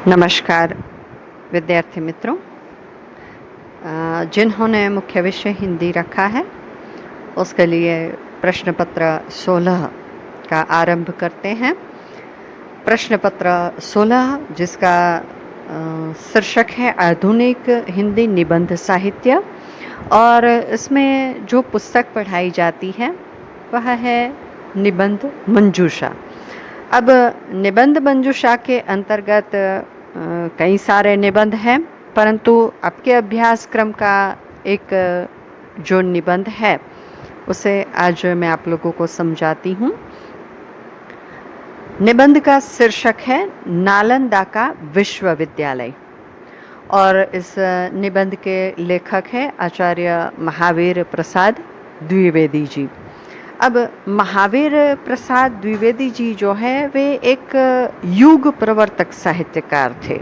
नमस्कार विद्यार्थी मित्रों, जिन्होंने मुख्य विषय हिंदी रखा है उसके लिए प्रश्न पत्र 16 का आरंभ करते हैं। प्रश्न पत्र 16 जिसका शीर्षक है आधुनिक हिंदी निबंध साहित्य, और इसमें जो पुस्तक पढ़ाई जाती है वह है निबंध मंजूषा। अब निबंध मंजूषा के अंतर्गत कई सारे निबंध हैं, परंतु आपके अभ्यास क्रम का एक जो निबंध है उसे आज मैं आप लोगों को समझाती हूँ। निबंध का शीर्षक है नालंदा का विश्वविद्यालय, और इस निबंध के लेखक हैं आचार्य महावीर प्रसाद द्विवेदी जी। अब महावीर प्रसाद द्विवेदी जी जो है वे एक युग प्रवर्तक साहित्यकार थे।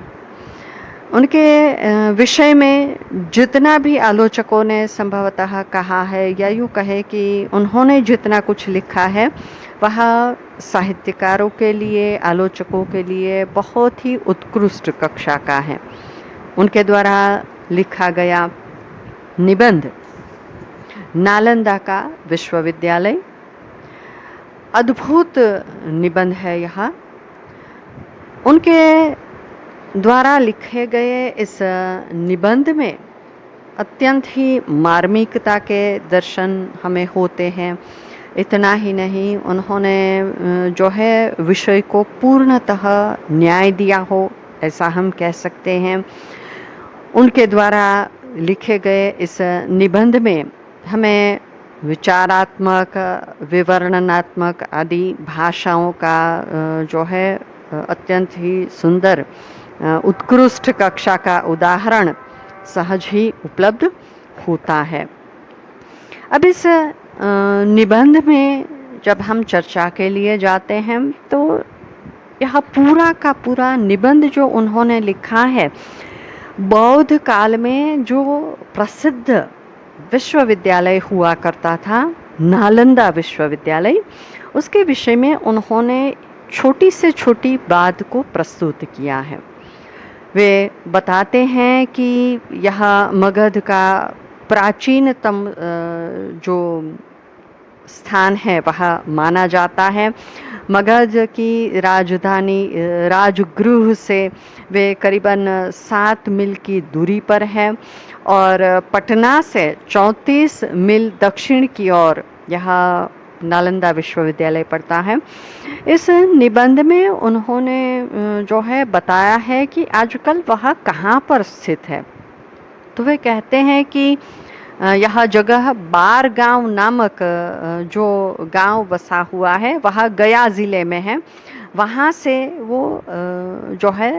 उनके विषय में जितना भी आलोचकों ने संभवतः कहा है, या यूँ कहे कि उन्होंने जितना कुछ लिखा है वह साहित्यकारों के लिए, आलोचकों के लिए बहुत ही उत्कृष्ट कक्षा का है। उनके द्वारा लिखा गया निबंध नालंदा का विश्वविद्यालय अद्भुत निबंध है। यह उनके द्वारा लिखे गए इस निबंध में अत्यंत ही मार्मिकता के दर्शन हमें होते हैं। इतना ही नहीं, उन्होंने जो है विषय को पूर्णतः न्याय दिया हो, ऐसा हम कह सकते हैं। उनके द्वारा लिखे गए इस निबंध में हमें विचारात्मक, विवरणनात्मक आदि भाषाओं का जो है अत्यंत ही सुंदर उत्कृष्ट कक्षा का उदाहरण सहज ही उपलब्ध होता है। अब इस निबंध में जब हम चर्चा के लिए जाते हैं तो यह पूरा का पूरा निबंध जो उन्होंने लिखा है, बौद्ध काल में जो प्रसिद्ध विश्वविद्यालय हुआ करता था, नालंदा विश्वविद्यालय, उसके विषय में उन्होंने छोटी से छोटी बात को प्रस्तुत किया है। वे बताते हैं कि यह मगध का प्राचीनतम जो स्थान है वह माना जाता है। मगध की राजधानी राजगृह से वे करीबन 7 मील की दूरी पर है, और पटना से 34 मील दक्षिण की ओर यह नालंदा विश्वविद्यालय पड़ता है। इस निबंध में उन्होंने जो है बताया है कि आजकल वह कहाँ पर स्थित है। तो वे कहते हैं कि यह जगह बारगांव नामक जो गांव बसा हुआ है वह गया ज़िले में है। वहाँ से वो जो है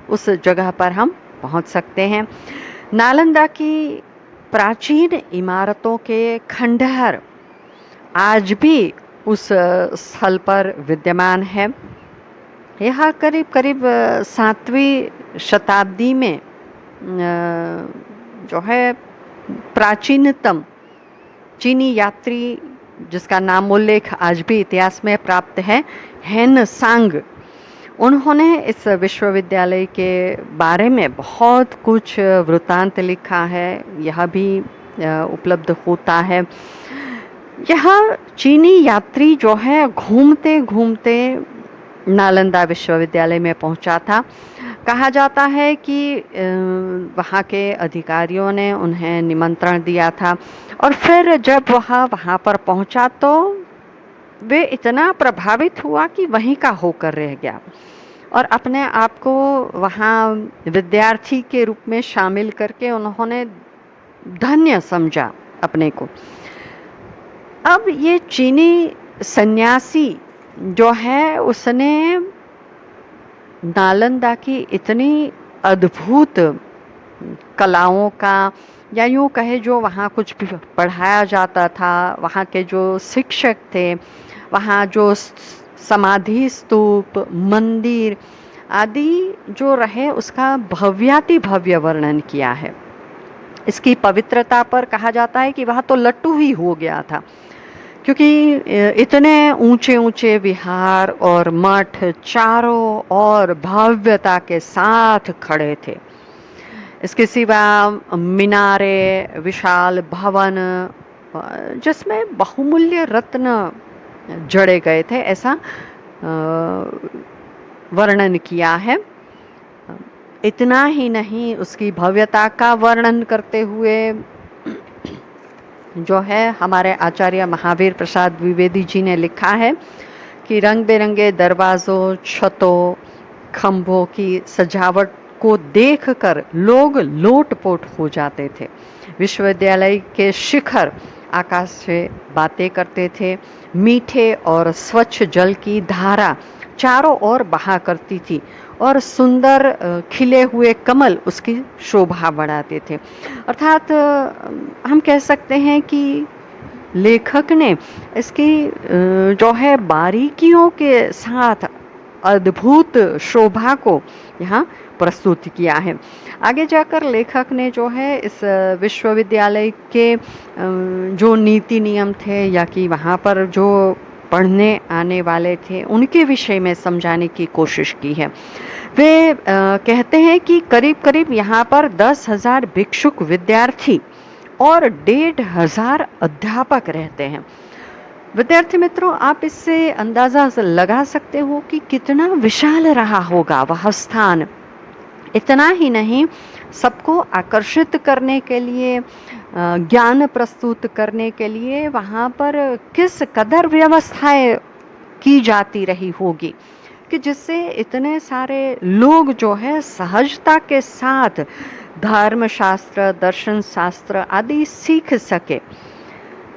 उस जगह पर हम पहुँच सकते हैं। नालंदा की प्राचीन इमारतों के खंडहर आज भी उस स्थल पर विद्यमान है। यह करीब करीब 7वीं शताब्दी में जो है प्राचीनतम चीनी यात्री जिसका नामोल्लेख आज भी इतिहास में प्राप्त है, हेन सांग, उन्होंने इस विश्वविद्यालय के बारे में बहुत कुछ वृत्तांत लिखा है। यह भी उपलब्ध होता है। यह चीनी यात्री जो है घूमते घूमते नालंदा विश्वविद्यालय में पहुंचा था। कहा जाता है कि वहाँ के अधिकारियों ने उन्हें निमंत्रण दिया था, और फिर जब वह वहाँ पर पहुँचा तो वे इतना प्रभावित हुआ कि वहीं का होकर रह गया, और अपने आप को वहाँ विद्यार्थी के रूप में शामिल करके उन्होंने धन्य समझा अपने को। अब ये चीनी सन्यासी जो है उसने नालंदा की इतनी अद्भुत कलाओं का, या यूँ कहे जो वहाँ कुछ भी पढ़ाया जाता था, वहाँ के जो शिक्षक थे, वहाँ जो समाधि, स्तूप, मंदिर आदि जो रहे उसका भव्याति भव्य वर्णन किया है। इसकी पवित्रता पर कहा जाता है कि वह तो लट्टू ही हो गया था, क्योंकि इतने ऊंचे ऊंचे विहार और मठ चारों ओर भव्यता के साथ खड़े थे। इसके सिवा मीनारे, विशाल भवन जिसमें बहुमूल्य रत्न जड़े गए थे, ऐसा वर्णन किया है। इतना ही नहीं, उसकी भव्यता का वर्णन करते हुए जो है हमारे आचार्य महावीर प्रसाद द्विवेदी जी ने लिखा है कि रंग बिरंगे दरवाजों, छतों, खंभों की सजावट को देखकर लोग लोटपोट हो जाते थे। विश्वविद्यालय के शिखर आकाश से बातें करते थे। मीठे और स्वच्छ जल की धारा चारों ओर बहा करती थी और सुंदर खिले हुए कमल उसकी शोभा बढ़ाते थे। अर्थात हम कह सकते हैं कि लेखक ने इसकी जो है बारीकियों के साथ अद्भुत शोभा को यहाँ प्रस्तुत किया है। आगे जाकर लेखक ने जो है इस विश्वविद्यालय के जो नीति नियम थे या कि वहाँ पर जो पढ़ने आने वाले थे उनके विषय में समझाने की कोशिश की है। वे कहते हैं कि करीब करीब यहाँ पर 10,000 भिक्षुक विद्यार्थी और 1,500 अध्यापक रहते हैं। विद्यार्थी मित्रों, आप इससे अंदाजा लगा सकते हो कि कितना विशाल रहा होगा वह स्थान। इतना ही नहीं, सबको आकर्षित करने के लिए, ज्ञान प्रस्तुत करने के लिए वहाँ पर किस कदर व्यवस्थाएं की जाती रही होगी कि जिससे इतने सारे लोग जो है सहजता के साथ धर्मशास्त्र, दर्शन शास्त्र आदि सीख सके।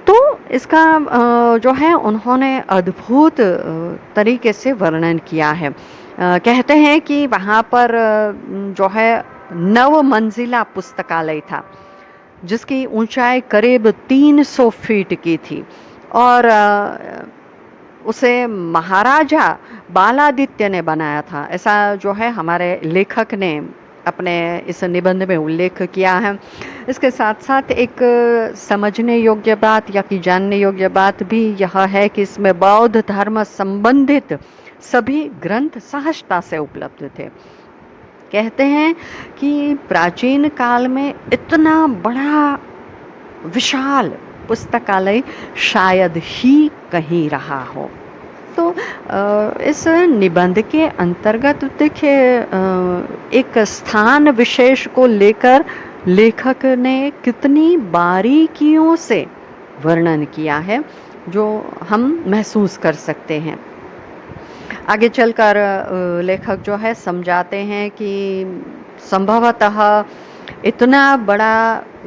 तो इसका जो है उन्होंने अद्भुत तरीके से वर्णन किया है। कहते हैं कि वहाँ पर जो है 9 मंजिला पुस्तकालय था जिसकी ऊंचाई करीब 300 फीट की थी और उसे महाराजा बालादित्य ने बनाया था, ऐसा जो है हमारे लेखक ने अपने इस निबंध में उल्लेख किया है। इसके साथ साथ एक समझने योग्य बात या कि जानने योग्य बात भी यह है कि इसमें बौद्ध धर्म संबंधित सभी ग्रंथ सहजता से उपलब्ध थे। कहते हैं कि प्राचीन काल में इतना बड़ा विशाल पुस्तकालय शायद ही कहीं रहा हो। तो इस निबंध के अंतर्गत देखिए एक स्थान विशेष को लेकर लेखक ने कितनी बारीकियों से वर्णन किया है जो हम महसूस कर सकते हैं। आगे चलकर लेखक जो है समझाते हैं कि संभवतः इतना बड़ा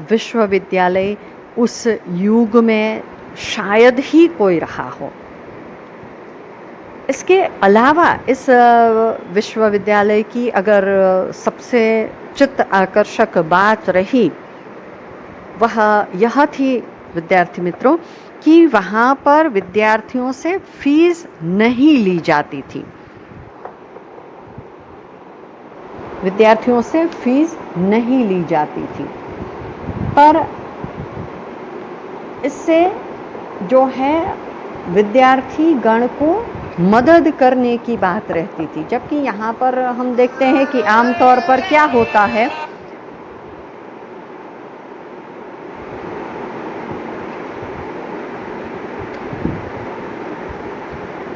विश्वविद्यालय उस युग में शायद ही कोई रहा हो। इसके अलावा इस विश्वविद्यालय की अगर सबसे चित्त आकर्षक बात रही वह यह थी विद्यार्थी मित्रों कि वहाँ पर विद्यार्थियों से फीस नहीं ली जाती थी। विद्यार्थियों से फीस नहीं ली जाती थी, पर इससे जो है विद्यार्थी गण को मदद करने की बात रहती थी। जबकि यहाँ पर हम देखते हैं कि आमतौर पर क्या होता है,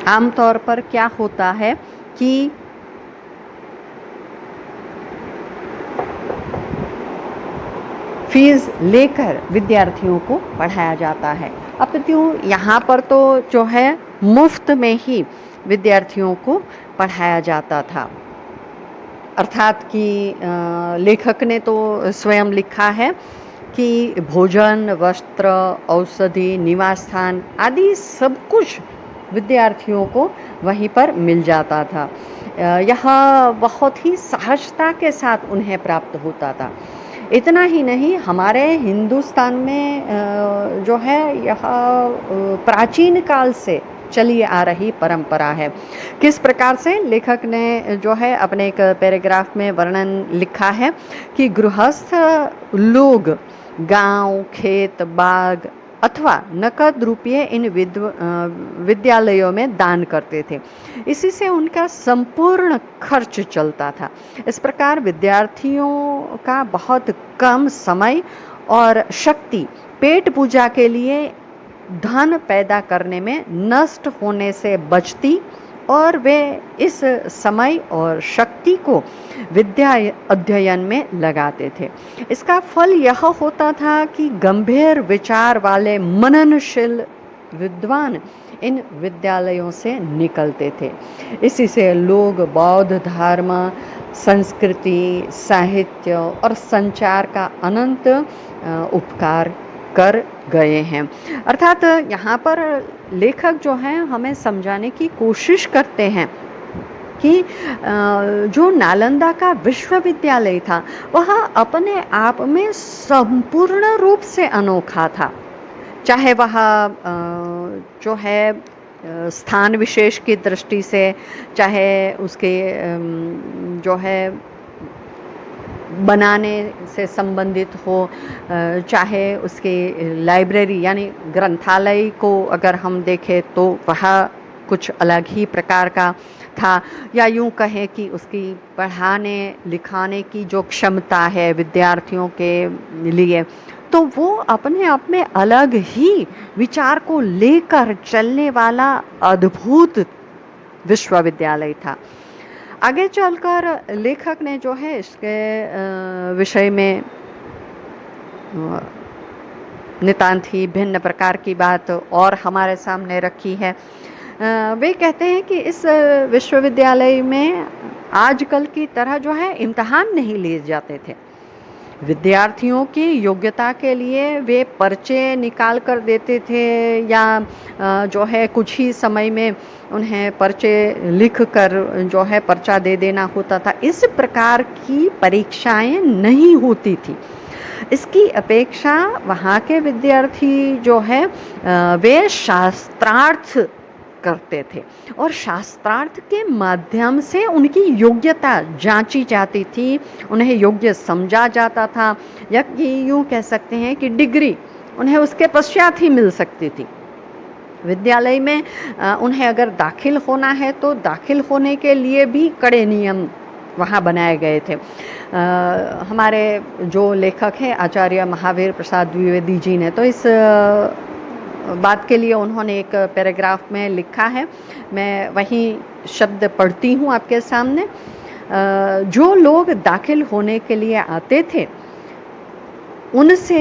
आमतौर पर क्या होता है कि फीस लेकर विद्यार्थियों को पढ़ाया जाता है। अब तो यहाँ पर तो जो है मुफ्त में ही विद्यार्थियों को पढ़ाया जाता था। अर्थात कि लेखक ने तो स्वयं लिखा है कि भोजन, वस्त्र, औषधि, निवास स्थान आदि सब कुछ विद्यार्थियों को वहीं पर मिल जाता था। यह बहुत ही सहजता के साथ उन्हें प्राप्त होता था। इतना ही नहीं, हमारे हिंदुस्तान में जो है यह प्राचीन काल से चली आ रही परंपरा है। किस प्रकार से लेखक ने जो है अपने एक पैराग्राफ में वर्णन लिखा है कि गृहस्थ लोग गांव, खेत, बाग अथवा नकद रुपये इन विद्यालयों में दान करते थे। इसी से उनका संपूर्ण खर्च चलता था। इस प्रकार विद्यार्थियों का बहुत कम समय और शक्ति पेट पूजा के लिए धन पैदा करने में नष्ट होने से बचती और वे इस समय और शक्ति को विद्या अध्ययन में लगाते थे। इसका फल यह होता था कि गंभीर विचार वाले मननशील विद्वान इन विद्यालयों से निकलते थे। इसी से लोग बौद्ध धर्म, संस्कृति, साहित्य और संचार का अनंत उपकार कर गए हैं। अर्थात यहाँ पर लेखक जो हैं हमें समझाने की कोशिश करते हैं कि जो नालंदा का विश्वविद्यालय था वह अपने आप में संपूर्ण रूप से अनोखा था। चाहे वह जो है स्थान विशेष की दृष्टि से, चाहे उसके जो है बनाने से संबंधित हो, चाहे उसके लाइब्रेरी यानी ग्रंथालय को अगर हम देखें तो वह कुछ अलग ही प्रकार का था, या यूं कहें कि उसकी पढ़ाने लिखाने की जो क्षमता है विद्यार्थियों के लिए, तो वो अपने आप में अलग ही विचार को लेकर चलने वाला अद्भुत विश्वविद्यालय था। आगे चलकर लेखक ने जो है इसके विषय में नितांत ही भिन्न प्रकार की बात और हमारे सामने रखी है। वे कहते हैं कि इस विश्वविद्यालय में आजकल की तरह जो है इम्तिहान नहीं लिए जाते थे। विद्यार्थियों की योग्यता के लिए वे पर्चे निकाल कर देते थे, या जो है कुछ ही समय में उन्हें पर्चे लिख कर जो है पर्चा दे देना होता था। इस प्रकार की परीक्षाएं नहीं होती थी। इसकी अपेक्षा वहाँ के विद्यार्थी जो है वे शास्त्रार्थ करते थे और शास्त्रार्थ के माध्यम से उनकी योग्यता जांची जाती थी, उन्हें योग्य समझा जाता था, या यूँ कह सकते हैं कि डिग्री उन्हें उसके पश्चात ही मिल सकती थी। विद्यालय में उन्हें अगर दाखिल होना है तो दाखिल होने के लिए भी कड़े नियम वहाँ बनाए गए थे। हमारे जो लेखक हैं आचार्य महावीर प्रसाद द्विवेदी जी ने तो इस बात के लिए उन्होंने एक पैराग्राफ में लिखा है, मैं वही शब्द पढ़ती हूँ आपके सामने। जो लोग दाखिल होने के लिए आते थे उनसे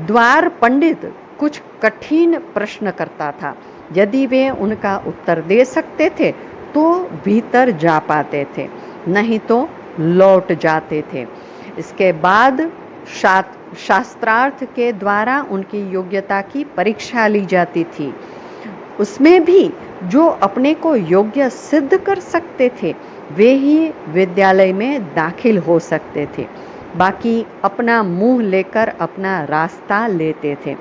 द्वार पंडित कुछ कठिन प्रश्न करता था। यदि वे उनका उत्तर दे सकते थे तो भीतर जा पाते थे, नहीं तो लौट जाते थे। इसके बाद शास्त्रार्थ के द्वारा उनकी योग्यता की परीक्षा ली जाती थी। उसमें भी जो अपने को योग्य सिद्ध कर सकते थे वे ही विद्यालय में दाखिल हो सकते थे, बाकी अपना मुंह लेकर अपना रास्ता लेते थे।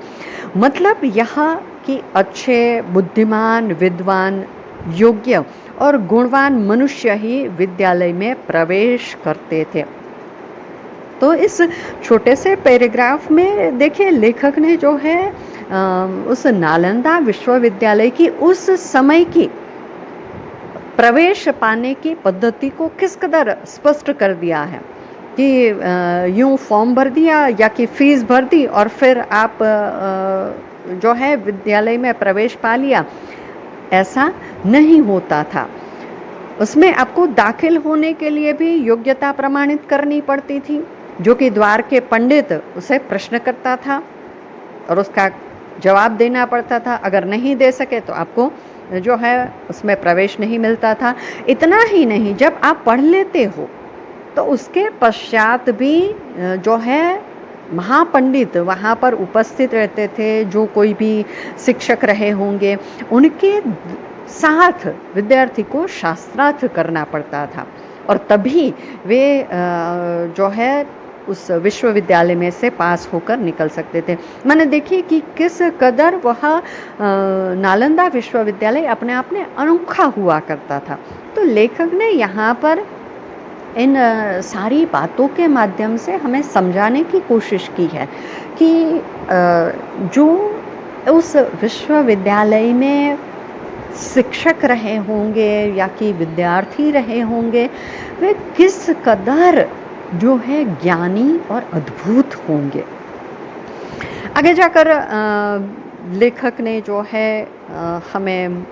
मतलब यह कि अच्छे, बुद्धिमान, विद्वान, योग्य और गुणवान मनुष्य ही विद्यालय में प्रवेश करते थे। तो इस छोटे से पैराग्राफ में देखिए लेखक ने जो है उस नालंदा विश्वविद्यालय की उस समय की प्रवेश पाने की पद्धति को किस कदर स्पष्ट कर दिया है कि यूं फॉर्म भर दिया या कि फीस भर दी और फिर आप जो है विद्यालय में प्रवेश पा लिया, ऐसा नहीं होता था। उसमें आपको दाखिल होने के लिए भी योग्यता प्रमाणित करनी पड़ती थी, जो कि द्वार के पंडित उसे प्रश्न करता था और उसका जवाब देना पड़ता था। अगर नहीं दे सके तो आपको जो है उसमें प्रवेश नहीं मिलता था। इतना ही नहीं, जब आप पढ़ लेते हो तो उसके पश्चात भी जो है महापंडित वहाँ पर उपस्थित रहते थे, जो कोई भी शिक्षक रहे होंगे उनके साथ विद्यार्थी को शास्त्रार्थ करना पड़ता था और तभी वे जो है उस विश्वविद्यालय में से पास होकर निकल सकते थे। मैंने देखी कि किस कदर वह नालंदा विश्वविद्यालय अपने आप में अनोखा हुआ करता था। तो लेखक ने यहाँ पर इन सारी बातों के माध्यम से हमें समझाने की कोशिश की है कि जो उस विश्वविद्यालय में शिक्षक रहे होंगे या कि विद्यार्थी रहे होंगे, वे किस कदर जो है ज्ञानी और अद्भुत होंगे। आगे जाकर लेखक ने जो है हमें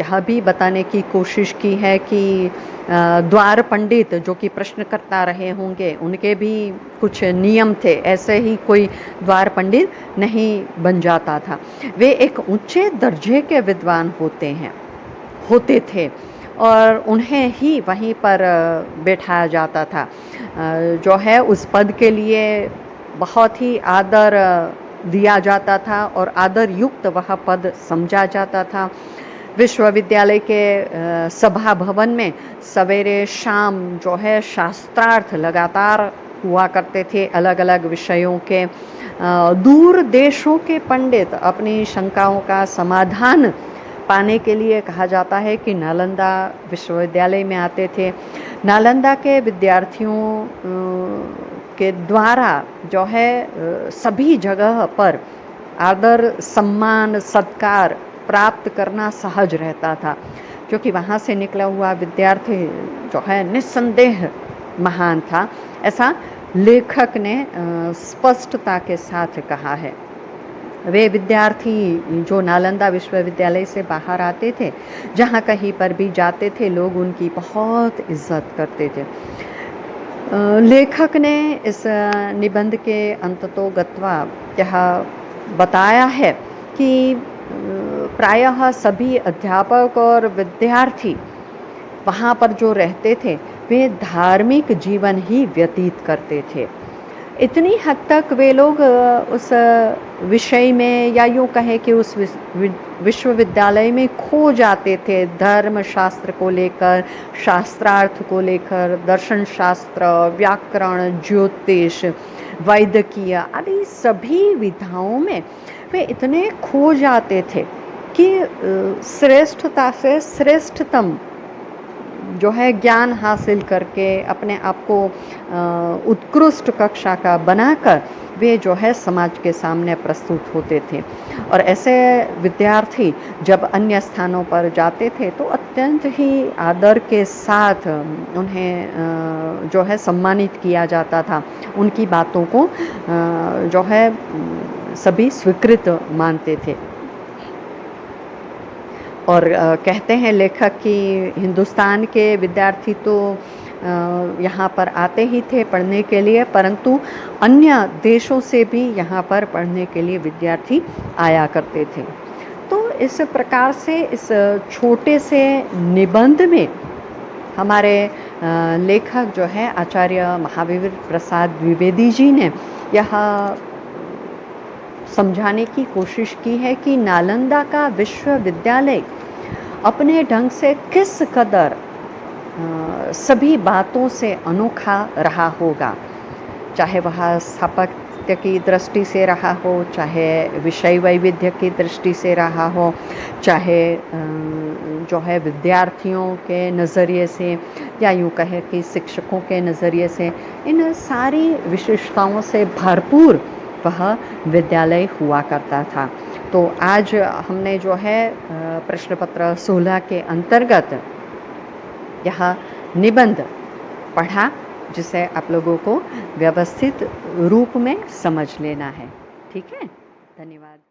यह भी बताने की कोशिश की है कि द्वार पंडित जो कि प्रश्नकर्ता रहे होंगे, उनके भी कुछ नियम थे। ऐसे ही कोई द्वार पंडित नहीं बन जाता था, वे एक ऊंचे दर्जे के विद्वान होते थे और उन्हें ही वहीं पर बैठाया जाता था। जो है उस पद के लिए बहुत ही आदर दिया जाता था और आदर युक्त वह पद समझा जाता था। विश्वविद्यालय के सभा भवन में सवेरे शाम जो है शास्त्रार्थ लगातार हुआ करते थे, अलग अलग विषयों के। दूर देशों के पंडित अपनी शंकाओं का समाधान पाने के लिए कहा जाता है कि नालंदा विश्वविद्यालय में आते थे। नालंदा के विद्यार्थियों के द्वारा जो है सभी जगह पर आदर, सम्मान, सत्कार प्राप्त करना सहज रहता था, क्योंकि वहाँ से निकला हुआ विद्यार्थी जो है निस्संदेह महान था, ऐसा लेखक ने स्पष्टता के साथ कहा है। वे विद्यार्थी जो नालंदा विश्वविद्यालय से बाहर आते थे, जहाँ कहीं पर भी जाते थे, लोग उनकी बहुत इज्जत करते थे। लेखक ने इस निबंध के अंततोगत्वा यह बताया है कि प्रायः सभी अध्यापक और विद्यार्थी वहाँ पर जो रहते थे, वे धार्मिक जीवन ही व्यतीत करते थे। इतनी हद तक वे लोग उस विषय में, या यूँ कहें कि उस विश्वविद्यालय में खो जाते थे। धर्म शास्त्र को लेकर, शास्त्रार्थ को लेकर, दर्शन शास्त्र, व्याकरण, ज्योतिष, वैद्यकीय आदि सभी विधाओं में वे इतने खो जाते थे कि श्रेष्ठता से श्रेष्ठतम जो है ज्ञान हासिल करके अपने आप को उत्कृष्ट कक्षा का बनाकर वे जो है समाज के सामने प्रस्तुत होते थे। और ऐसे विद्यार्थी जब अन्य स्थानों पर जाते थे तो अत्यंत ही आदर के साथ उन्हें जो है सम्मानित किया जाता था। उनकी बातों को जो है सभी स्वीकृत मानते थे। और कहते हैं लेखक कि हिंदुस्तान के विद्यार्थी तो यहाँ पर आते ही थे पढ़ने के लिए, परंतु अन्य देशों से भी यहाँ पर पढ़ने के लिए विद्यार्थी आया करते थे। तो इस प्रकार से इस छोटे से निबंध में हमारे लेखक जो है आचार्य महावीर प्रसाद द्विवेदी जी ने यह समझाने की कोशिश की है कि नालंदा का विश्वविद्यालय अपने ढंग से किस कदर सभी बातों से अनोखा रहा होगा, चाहे वह स्थापत्य की दृष्टि से रहा हो, चाहे विषय वैविध्य की दृष्टि से रहा हो, चाहे जो है विद्यार्थियों के नज़रिए से, या यूँ कहे कि शिक्षकों के नज़रिए से, इन सारी विशेषताओं से भरपूर वह विद्यालय हुआ करता था। तो आज हमने जो है प्रश्न पत्र 16 के अंतर्गत यह निबंध पढ़ा, जिसे आप लोगों को व्यवस्थित रूप में समझ लेना है। ठीक है, धन्यवाद।